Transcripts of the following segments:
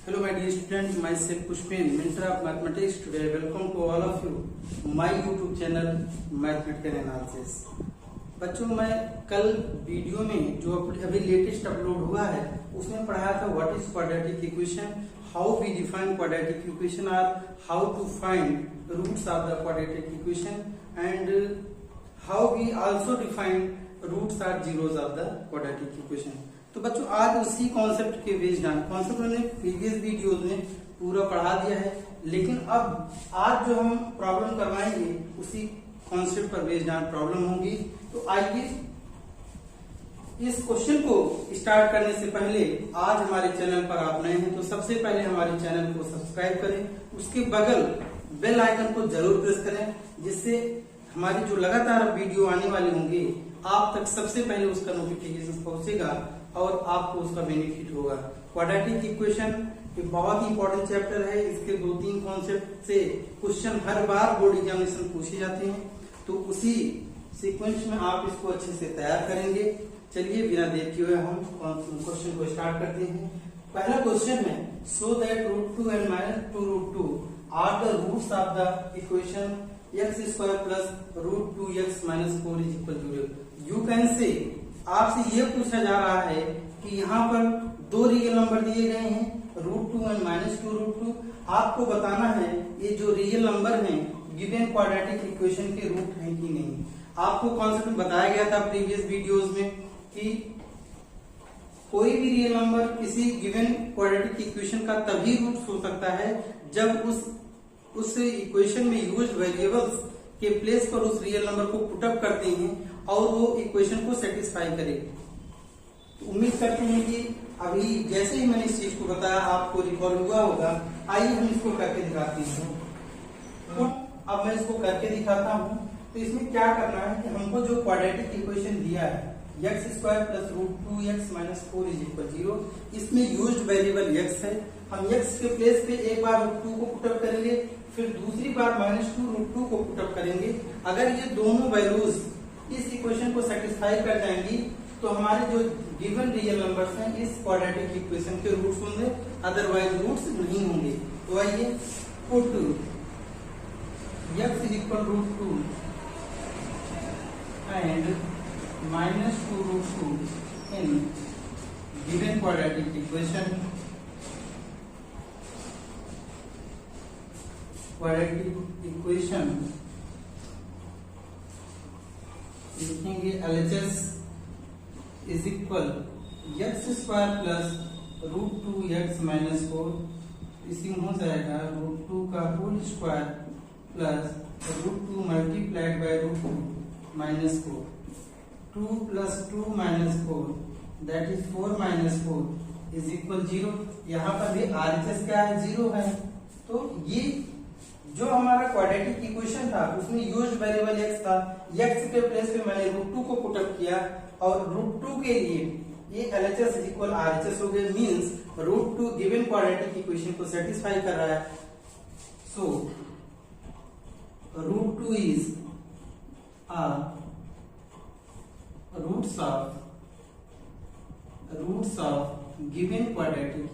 Hello my dear students, myself Pushpin, Mentor of Mathematics. Today welcome to all of you my YouTube channel Mathematical Analysis. बच्चों मैं कल video में जो अभी latest upload हुआ है उसमें पढ़ाया था what is quadratic equation, how we define quadratic equation और how to find roots of the quadratic equation and how we also define roots और zeros of the quadratic equation. तो बच्चों आज उसी कॉन्सेप्ट के बेस्ड ऑन कॉन्सेप्ट मैंने previous videos में पूरा पढ़ा दिया है, लेकिन अब आज जो हम प्रॉब्लम करवाएंगे उसी कॉन्सेप्ट पर बेस्ड ऑन प्रॉब्लम होगी। तो आइए इस क्वेश्चन को स्टार्ट करने से पहले आज हमारे चैनल पर आप नए हैं तो सबसे पहले हमारे चैनल को सब्सक्राइब करें, उसके बगल बेल आइकन को जरूर प्रेस करें जिससे हमारी जो लगातार वीडियो आने वाले होंगे आप तक सबसे पहले उसका नोटिफिकेशन पहुंचेगा और आपको उसका बेनिफिट होगा। क्वाड्रेटिक इक्वेशन ये बहुत ही इंपॉर्टेंट चैप्टर है, इसके 2-3 कॉन्सेप्ट से क्वेश्चन हर बार बोर्ड एग्जामिनेशन पूछे जाते हैं, तो उसी सीक्वेंस में आप इसको अच्छे से तैयार करेंगे। चलिए बिना देर किए हुए हम क्वेश्चन को स्टार्ट करते हैं। पहला क्वेश्चन में so that √2 and -2√2 are the roots of the equation x² plus √2x - 4 = 0। You can say आपसे ये पूछा जा रहा है कि यहाँ पर दो रियल नंबर दिए गए हैं √2 and -2√2। आपको बताना है ये जो रियल नंबर हैं गिवन क्वाड्रेटिक इक्वेशन के रूट हैं कि नहीं। आपको कॉन्सेप्ट बताया गया था प्रीवियस वीडियोस में कि कोई भी रियल नंबर किसी गिवन क्वाड्रेटिक इक्वेशन का तभी रूट हो सकता है जब उस इक्वेशन में यूज्ड वेरिएबल्स के प्लेस पर उस रियल नंबर को पुटअप करते हैं और वो इक्वेशन को सेटिस्फाई करे। तो उम्मीद करते हैं कि अभी जैसे ही मैंने इस चीज को बताया आपको रिकॉल हुआ होगा। आइए हम इसको करके दिखाते हैं। तो अब मैं इसको करके दिखाता हूँ। तो इसमें क्या करना है कि हमको जो क्वाड्रेटिक इक्वेशन दिया है x² प्लस √2x - 4 = 0, इसमें यूज्ड वेरिएबल x है। हम x के प्लेस पे एक बार √2 को पुटअप करेंगे, फिर दूसरी बार -2√2 को पुटअप करेंगे। अगर ये दोनों वैल्यूज इस इक्वेशन को सेटिस्फाई कर जाएंगी तो हमारे जो गिवन रियल नंबर्स हैं इस क्वाड्रेटिक इक्वेशन के रूट्स होंगे, अदरवाइज रूट्स नहीं होंगे। तो आइए put x √2 and -2√2 in given quadratic equation लिखेंगे LHS is equal x² plus √2x - 4, इसी हो जाएगा √2 का whole square plus √2 multiplied by √2 - 4, 2 + 2 - 4 that is 4 - 4 = 0। यहाँ पर भी RHS क्या है, 0 है। तो ये जो हमारा क्वाड्रेटिक इक्वेशन था उसमें यूज्ड वेरिएबल x था, x के प्लेस पे मैंने √2 को पुटअप किया और √2 के लिए ये LHS = RHS हो गया। मींस √2 गिवन क्वाड्रेटिक इक्वेशन को सेटिस्फाई कर रहा है। So √2 is roots of given quadratic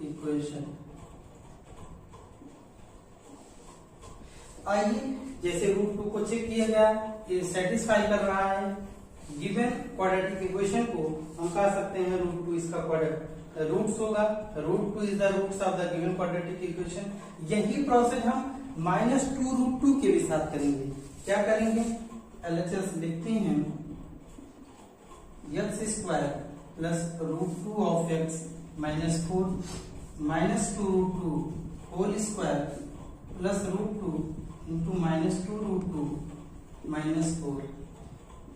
equation. आइए जैसे √2 को चेक किया गया, ये सेटिस्फाई कर रहा है गिवन क्वाड्रेटिक इक्वेशन को। हम कह सकते हैं √2 इसका रूट्स होगा। √2 is the roots of the given quadratic equation. यही प्रोसेस हम -2√2 के भी साथ करेंगे। क्या करेंगे, LHS लिखते हैं x² plus √2 of x - 4 -2√2 whole square plus √2 into -2√2 - 4।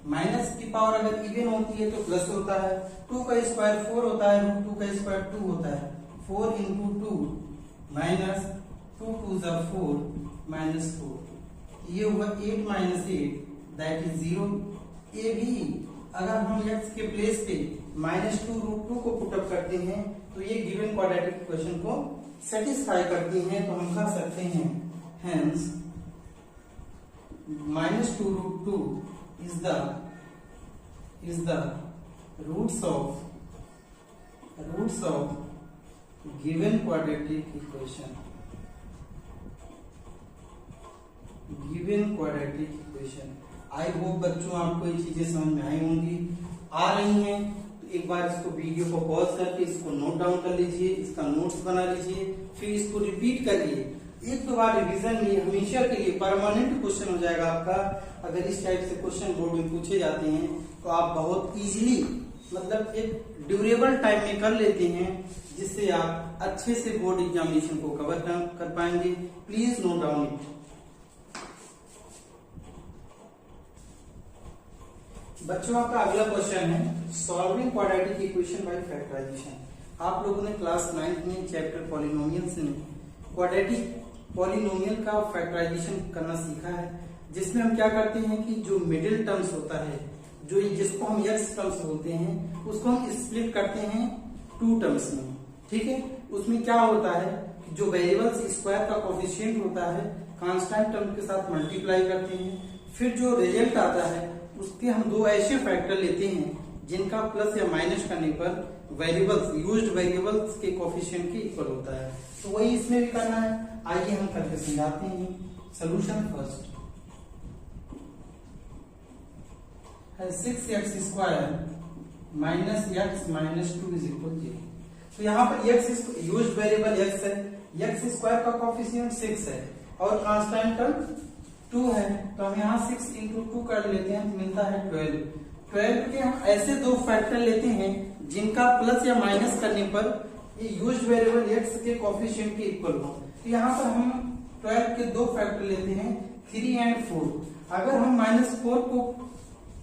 Minus की पावर अगर इवन होती है तो प्लस होता है, 2 का स्क्वायर 4 होता है, √2 का स्क्वायर 2 होता है। 4 × 2 -2 2 = 4 -4, ये हुआ 8 - 8 दैट इज 0। ये भी अगर हम x के प्लेस पे -2√2 को पुटअप करते हैं तो ये गिवन क्वाड्रेटिक इक्वेशन को सेटिस्फाई करती हैं। तो हम कह सकते हैं hence -2√2 is the roots of given quadratic equation, I hope बच्चों आपको ये चीजें समझ में आई होंगी, आ रही हैं। तो एक बार इसको वीडियो को पॉज करके इसको नोट डाउन कर लीजिए, इसका नोट्स बना लीजिए, फिर इसको रिपीट करिए। एक दो बार रिवीजन में हमेशा के लिए परमानेंट क्वेश्चन हो जाएगा आपका। अगर इस टाइप से क्वेश्चन बोर्ड में पूछे जाते हैं तो आप बहुत इजीली मतलब एक ड्यूरेबल टाइम में कर लेते हैं, जिससे आप अच्छे से बोर्ड एग्जामिनेशन को कवर कर पाएंगे। Please note down it. बच्चों आपका अगला क्वेश्चन है solving quadratic equation by factorization. आप लोगों ने क्लास 9 में चैप्टर पॉलिनोमियल्स में क्वाड्रेटिक पॉलिनोमियल का फैक्टराइजेशन करना सीखा है, जिसमें हम क्या करते हैं कि जो मिडिल टर्म्स होता है, जो जिसको हम एक्स टर्म्स बोलते हैं, उसको हम स्प्लिट करते हैं 2 टर्म्स में। ठीक है, उसमें क्या होता है कि जो वेरिएबल्स स्क्वायर का कोफिशिएंट होता है कांस्टेंट टर्म के साथ मल्टीप्लाई करते हैं, फिर जो रिजल्ट आता है उसके हम 2 ऐसे फैक्टर लेते हैं जिनका प्लस या माइनस करने पर वेरिएबल्स यूज्ड वेरिएबल्स के कोफिशिएंट के इक्वल होता है। तो वही इसमें भी करना है। आइए हम करके समझाते हैं। सॉल्यूशन फर्स्ट है 6x² minus x minus 2 is equal 0। तो यहाँ पर x यूज्ड वेरिएबल x है, x² का कोफिशिएंट 6 है और कांस्टेंट टर्म 2 है, तो हम यहाँ 6 into 2 कर लेते हैं, मिलता है 12 के हम ऐसे 2 फैक्टर लेते हैं जिनका प्लस या माइनस करने पर ये यूज्ड वेरिएबल x के कोफिशिएंट के इक्वल हो। तो यहाँ पर हम 12 के 2 फैक्टर लेते हैं 3 and 4। अगर हम -4 को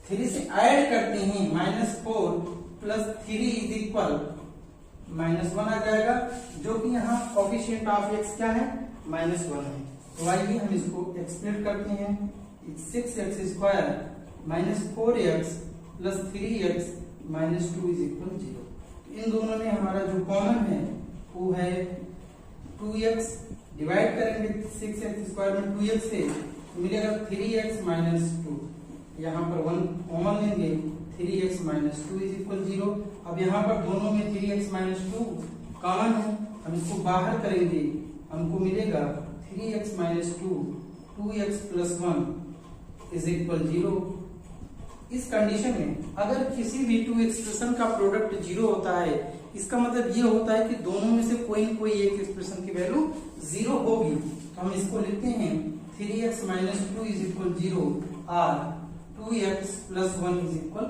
3 से ऐड करते हैं, -4 प्लस 3 इज इक्वल -1 आ जाएगा, जो कि यहाँ कोफिशिएंट ऑफ x क्या है, -1 है। तो आइए हम इसको एक्सप्लेन करते हैं। 6x² minus 4x plus 3x minus 2 is equal 0। इन दोनों में हमारा जो कॉमन है वो है 2x, डिवाइड करेंगे 6x² में 2x से मिलेगा 3x माइनस 2। यहाँ पर 1 कॉमन लेंगे, 3x माइनस 2 इज इक्वल 0। अब यहाँ पर दोनों में 3x माइनस 2 कॉमन है, हम इसको बाहर करेंगे, हमको मिलेगा 3x minus 2, 2x plus 1 is equal 0। इस कंडीशन में अगर किसी भी 2 एक्सप्रेशन का प्रोडक्ट 0 होता है, इसका मतलब ये होता है कि दोनों में से कोई न कोई एक एक्सप्रेशन की वैल्यू 0 होगी। तो हम इसको लिखते हैं 3x माइनस 2 इज इक्वल 0 और 2x प्लस 1 इज इक्वल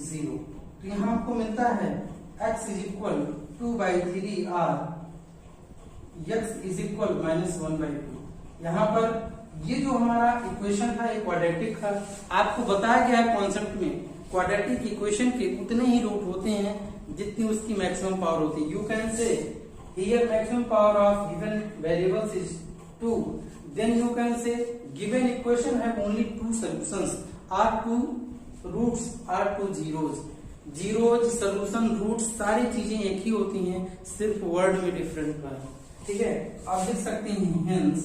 0। तो यहाँ आपको मिलता है x इज इक्वल 2/3 और x इज इक्वल -1/2। यहाँ पर ये जो हमारा इक्वेशन था ये क्वाड्रेटिक था। आपको बताया गया है कॉन्सेप्ट में क्वाड्रेटिक इक्वेशन के उतने ही रूट होते हैं जितनी उसकी मैक्सिमम पावर होती है। You can say here maximum power of given variables is 2, then you can say given equation have only 2 solutions or 2 roots or 2 zeros. Zeros, solution, roots सारी चीजें एक ही होती हैं, सिर्फ वर्ड में डिफरेंट है। ठीक है, आप लिख सकते हैं hence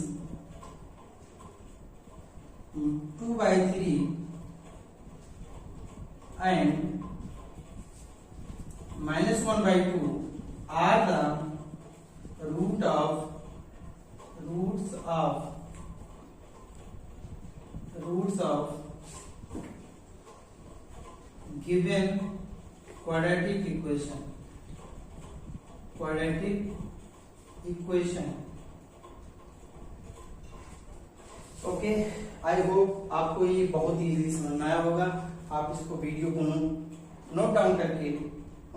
2/3 and -1/2 are the roots of given quadratic equation। Okay, I hope आपको ये बहुत ही इजीली समझ में आया होगा। आप इसको वीडियो को नोट डाउन करके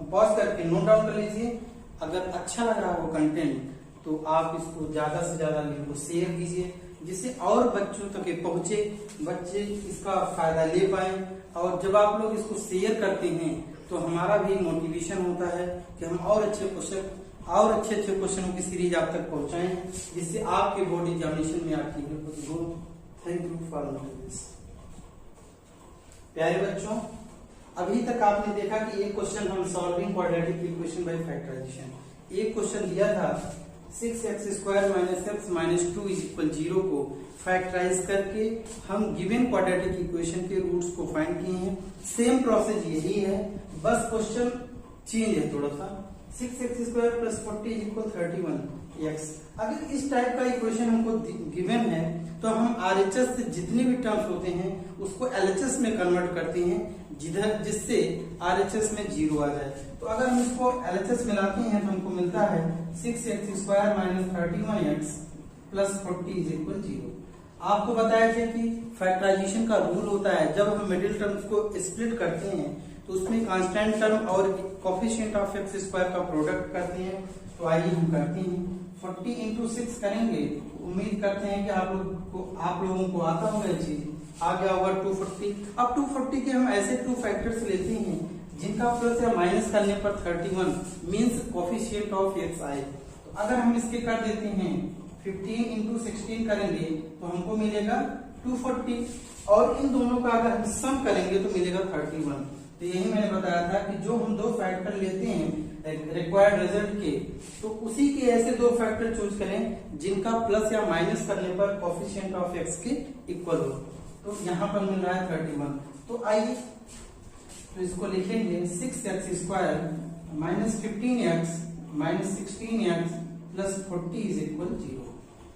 पॉज करके नोट डाउन कर लीजिए। अगर अच्छा लग रहा हो कंटेंट तो आप इसको ज्यादा से ज्यादा लिंक को शेयर कीजिए, जिससे और बच्चों तक पहुंचे, बच्चे इसका फायदा ले पाए। और जब आप लोग इसको शेयर करते हैं तो हमारा भी मोटिवेशन होता है कि हम और अच्छे क्वेश्चनों की सीरीज आप तक पहुंचाएं, जिससे आपके बोर्ड एग्जामिनेशन में आपकी हेल्प हो। Thank you for this. प्यारे बच्चों, अभी तक आपने देखा कि एक क्वेश्चन हम solving quadratic equation by factorization, एक क्वेश्चन दिया था 6x² minus x minus 2 is equal 0 को फैक्टराइज करके हम गिवन क्वाड्रेटिक इक्वेशन के रूट्स को फाइंड किए हैं। सेम प्रोसेस यही है, बस क्वेश्चन चेंज है थोड़ा सा। 6x² plus 40 is equal 31x। अगर इस टाइप का इक्वेशन हमको गिवन है तो हम RHS से जितने भी टर्म्स होते हैं उसको LHS में कन्वर्ट करते हैं, जिससे RHS में 0 आ जाए। तो अगर हम इसको LHS मिलाते हैं तो हमको मिलता है 6x² minus 31x plus 40 is equal 0। आपको बताया था कि फैक्टराइजेशन का रूल होता है, जब हम मिडिल टर्म्स को स्प्लिट करते हैं तो उसमें कांस्टेंट टर्म और कोफिशिएंट ऑफ x² का प्रोडक्ट करते हैं। तो आइए हम करते हैं। 40 इंटू 6 करेंगे, उम्मीद करते हैं कि आप लोगों को आता होगा ये चीज। आ गया होगा 240। अब 240 के हम ऐसे 2 फैक्टर्स लेते हैं जिनका प्लस या माइनस करने पर 31 मींस कोफिशिएंट ऑफ x आए। तो अगर हम इसके कर देते हैं 15 इंटू 16 करेंगे तो हमको मिलेगा 240, और इन दोनों का अगर हम सम करेंगे तो मिलेगा 31। तो यही मैंने बताया था कि जो हम 2 फैक्टर लेते हैं रिक्वायर्ड रिजल्ट के, तो उसी के ऐसे 2 फैक्टर चूज करें जिनका प्लस या माइनस करने पर कोफिशिएंट ऑफ x के इक्वल हो। तो यहाँ पर मिल रहा है 31। तो आइए तो इसको लिखेंगे 6x² minus 15x minus 16x plus 40 is equal 0।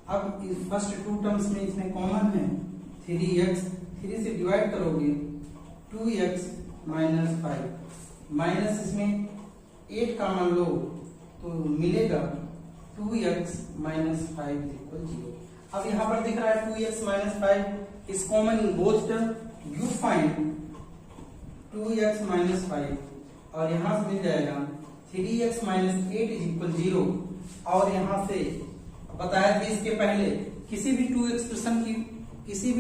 अब इस फर्स्ट 2 टर्म्स में इसमें कॉमन है 3x, 3 से डिवाइड करोगे 2x माइनस 5 माइनस इसमें 8 का मान लो तो मिलेगा 2x माइनस 5 इक्वल 0। अब यहाँ पर दिख रहा है 2x minus 5 is common in both term, you find 2x minus 5 और यहाँ से मिल जाएगा 3x माइनस 8 इज इक्वल 0। और यहाँ से बताया था इसके पहले किसी भी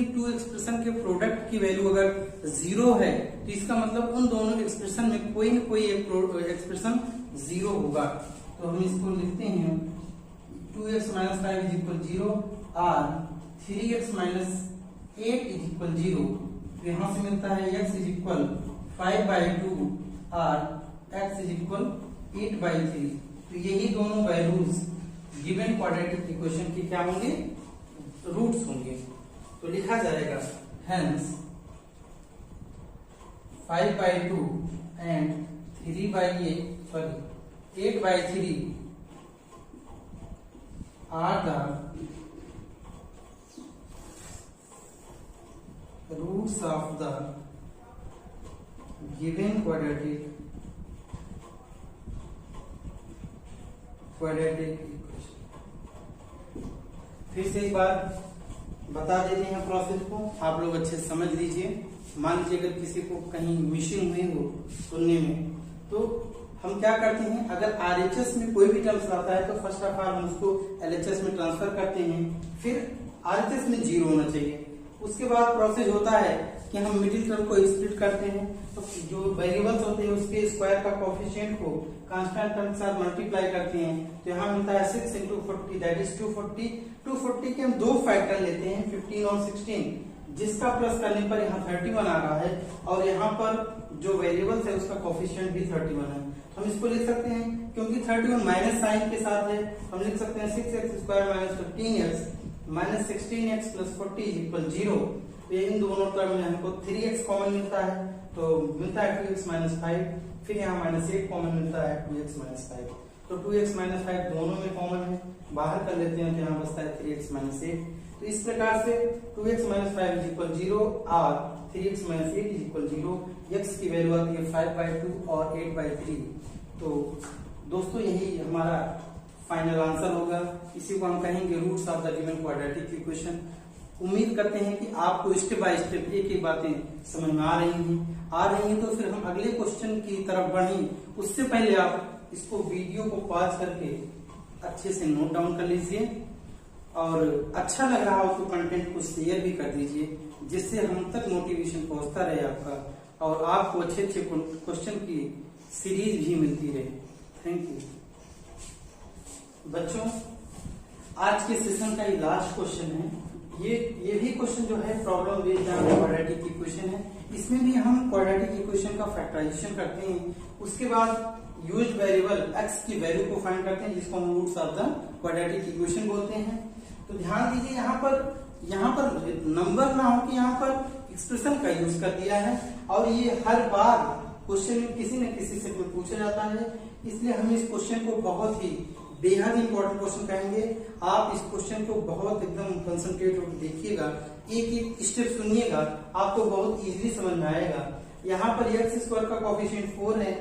टू एक्सप्रेशन के प्रोडक्ट की वैल्यू अगर 0 है तो इसका मतलब उन दोनों एक्सप्रेशन में कोई न कोई एक एक्सप्रेशन 0 होगा। तो हम इसको लिखते हैं 2x माइनस 5 इज इक्वल 0 और 3x माइनस 8 इज इक्वल 0। तो यहाँ से मिलता है x इज इक्वल 5/2 और x इज इक्वल 8/3। तो यही दोनों वैल्यूज गिवन क्वाड्रेटिक इक्वेशन की क्या होंगे, रूट्स होंगे। तो लिखा जाएगा hence 5/2 and 8/3 are the roots of the given quadratic equation. फिर से एक बार बता देते हैं प्रोसेस को, आप लोग अच्छे से समझ लीजिए। मान लीजिए अगर किसी को कहीं मिसिंग हुई हो सुनने में, तो हम क्या करते हैं, अगर RHS में कोई भी टर्म्स आता है तो फर्स्ट ऑफ ऑल हम उसको LHS में ट्रांसफर करते हैं, फिर RHS में 0 होना चाहिए। उसके बाद प्रोसेस होता है कि हम मिडिल टर्म को स्प्लिट करते हैं, तो जो वेरिएबल्स होते हैं उसके स्क्वायर का कोफिशिएंट को कांस्टेंट टर्म के साथ मल्टीप्लाई करते हैं। तो यहाँ मिलता है 6 into 40 दैट इज 240। 240 के हम 2 फैक्टर लेते हैं 15 और 16, जिसका प्लस करने पर यहाँ 31 आ रहा है, और यहाँ पर जो वेरिएबल्स है उसका कोफिशिएंट भी 31 है। हम इसको लिख सकते हैं, क्योंकि 31 माइनस साइन के साथ है, हम लिख सकते हैं 6x² minus 15x minus 16x plus 40 equal 0। इन दोनों टर्म में हमको 3x कॉमन मिलता है, तो मिलता है 2x माइनस 5, फिर यहाँ माइनस 8 कॉमन मिलता है 2x माइनस 5। तो 2x माइनस 5 दोनों में कॉमन है, बाहर कर लेते हैं तो यहाँ बचता है 3x माइनस 8। तो इस प्रकार से 2x माइनस 5 इज इक्वल 0 और 3x minus 8 is equal 0। x की वैल्यू आती है 5/2 और 8/3। तो दोस्तों यही हमारा फाइनल आंसर होगा। इसी को हम कहेंगे roots of the given quadratic equation. उम्मीद करते हैं कि आपको स्टेप बाय स्टेप एक बातें समझ में आ रही हैं। तो फिर हम अगले क्वेश्चन की तरफ बढ़ें, उससे पहले आप इसको वीडियो को पॉज करके अच्छे से नोट डाउन कर लीजिए, और अच्छा लग रहा हो तो कंटेंट को शेयर भी कर दीजिए, जिससे हम तक मोटिवेशन पहुंचता रहे आपका, और आपको अच्छे अच्छे क्वेश्चन की सीरीज भी मिलती रहे। थैंक यू बच्चों। आज के सेशन का ये लास्ट क्वेश्चन है। ये भी क्वेश्चन जो है problem based on quadratic equation है। इसमें भी हम क्वाड्रेटिक इक्वेशन का फैक्टराइजेशन करते हैं, उसके बाद यूज्ड वेरिएबल x की वैल्यू को फाइंड करते हैं, जिसको हम roots of the quadratic equation बोलते हैं। तो ध्यान दीजिए यहाँ पर नंबर ना हो कि यहाँ पर एक्सप्रेशन का यूज कर दिया है, और ये हर बार क्वेश्चन में किसी न किसी से पूछा जाता है, इसलिए हम इस क्वेश्चन को बहुत ही बेहद इंपॉर्टेंट क्वेश्चन कहेंगे। आप इस क्वेश्चन को बहुत एकदम कंसंट्रेट होकर देखिएगा, एक एक स्टेप सुनिएगा, आपको बहुत इजीली समझ में आएगा। यहाँ पर x स्क्वायर का कोफिशिएंट 4 है,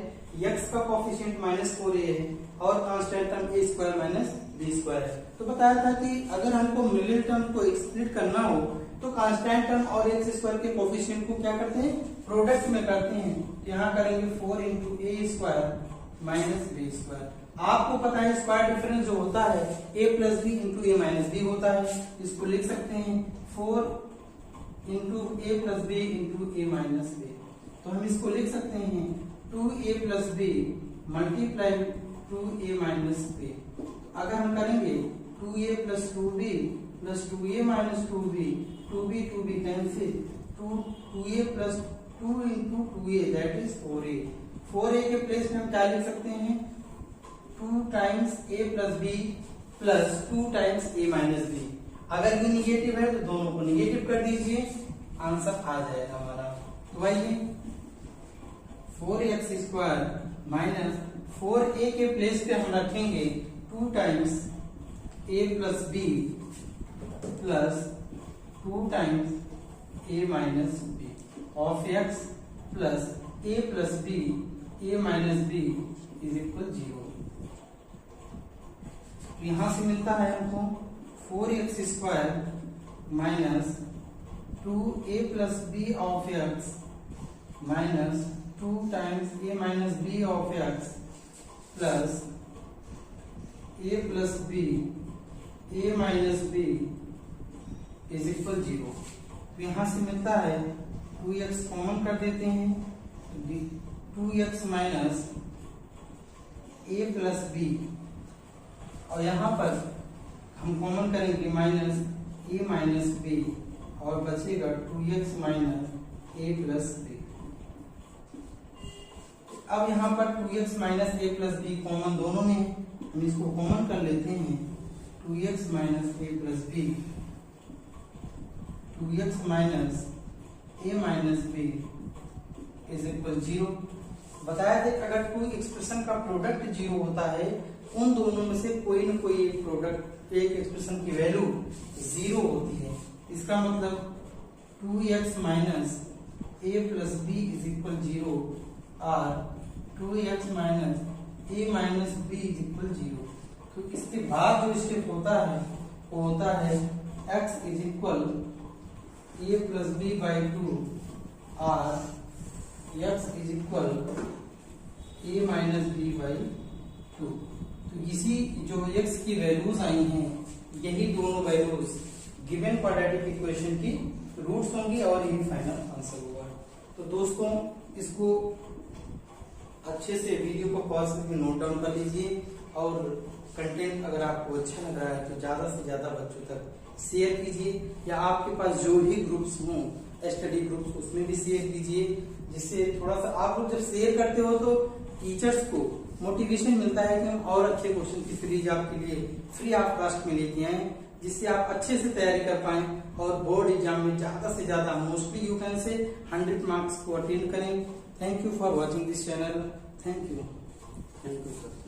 x का कोफिशिएंट -4a है, और constant term a square minus b square है। तो बताया था कि अगर हमको मिडिल टर्म को स्प्लिट करना हो तो कांस्टेंट टर्म और x स्क्वायर के कोफिशिएंट को क्या करते हैं, प्रोडक्ट में करते हैं। तो यहाँ करेंगे 4 into a square minus b square. आपको पता है स्क्वायर डिफरेंस जो होता है a plus B into A minus B होता है, इसको लिख सकते हैं 4 into A plus B into A minus B. तो हम इसको लिख सकते हैं 2a plus B multiply 2a minus B. अगर हम करेंगे 2a plus 2b plus 2a minus 2b, 2b cancel, 2a plus 2 into 2a that is 4a। 4a के प्लेस में हम क्या लिख सकते हैं, 2 times a plus b plus 2 times a minus b। अगर ये निगेटिव है तो दोनों को निगेटिव कर दीजिए, आंसर आ जाएगा हमारा। तो आइए 4x स्क्वायर माइनस 4a के प्लेस पे हम रखेंगे 2 times a plus b plus 2 times a minus b of x plus a plus b a minus b is equal 0। यहां से मिलता है हमको 4x square minus 2a plus b of x minus 2 times a minus b of x plus a plus b a minus b is equal 0। तो यहां से मिलता है 2x कॉमन कर देते हैं, 2x minus a plus b, और यहां पर हम कॉमन करेंगे माइनस a माइनस b, और बचेगा 2x minus a plus b। अब यहाँ पर 2x minus a plus b common दोनों में, हम इसको कॉमन कर लेते हैं 2x minus a plus b, 2x minus a minus b is equal 0। बताया था अगर कोई एक्सप्रेशन का प्रोडक्ट 0 होता है, उन दोनों में से कोई न कोई एक प्रोडक्ट, एक एक्सप्रेशन की वैल्यू 0 होती है। इसका मतलब 2x minus a plus b is equal 0 और 2x minus a minus b is equal 0। तो इसके बाद जो स्टेप होता है वो होता है x is equal a plus b by 2 और x is equal a minus b by 2। तो इसी जो x की वैल्यूज आई हैं, यही दोनों वैल्यूज गिवन क्वाड्रेटिक इक्वेशन की रूट्स होंगी और यही फाइनल आंसर होगा। तो दोस्तों इसको अच्छे से वीडियो को पॉज करके नोट डाउन कर लीजिए, और कंटेंट अगर आपको अच्छा लग रहा है तो ज्यादा से ज्यादा बच्चों तक शेयर कीजिए, या आपके पास जो भी ग्रुप्स हों स्टडी ग्रुप्स उसमें भी शेयर कीजिए, जिससे थोड़ा सा आप लोग जब शेयर करते हो तो टीचर्स को मोटिवेशन मिलता है कि हम और अच्छे क्वेश्चन की सीरीज आपके लिए फ्री ऑफ कॉस्ट में लेके आए, जिससे आप अच्छे से तैयारी कर पाए और बोर्ड एग्जाम में ज्यादा से ज्यादा मोस्टली यू कैन से 100 मार्क्स को अटेंड करें। Thank you for watching this channel. Thank you sir.